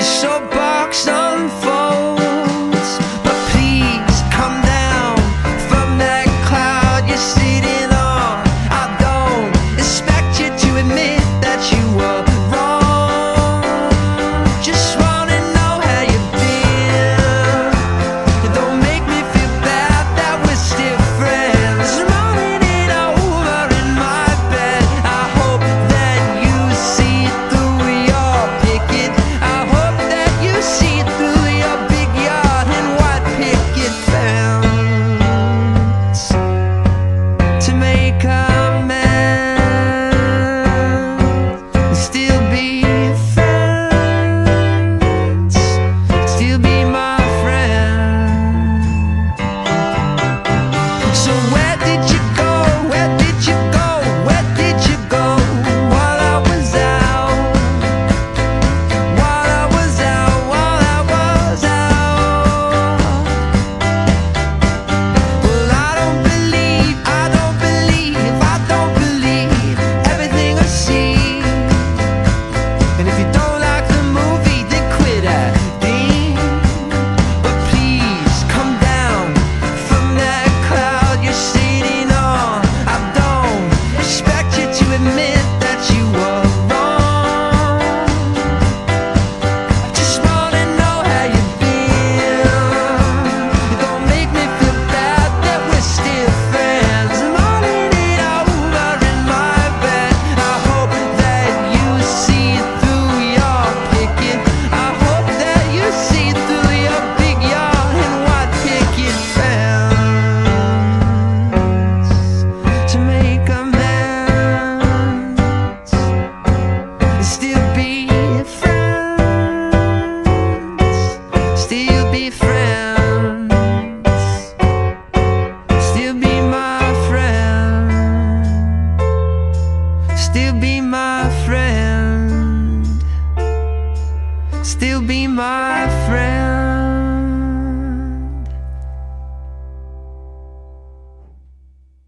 soapbox unfolds. But please come down from that cloud you're sitting on. I don't expect you to admit that you were wrong. Just wanna know how you feel. It don't make me feel bad that we're still friends. Rolling it over in my bed. I hope that you see through your picket. I hope that you see through your big yard and white picket fence. To make amends and still be friends, still be my friend. So where did you go? Where did you go? Where did you go while I was out? While I was out, while I was out. Well, I don't believe everything I see. And if you don't like the movie, then quit acting. But please come down from that cloud you're sitting on. I don't expect you to admit that you were wrong. I just wanna know how you feel. It don't make me feel bad that we're still friends. I'm rolling it over in my bed. I hope that you see through your picket. I hope that you see through your big yard and white picket fence. To make amends and still be friends, still be friends, still be my friend, still be my friend, still be my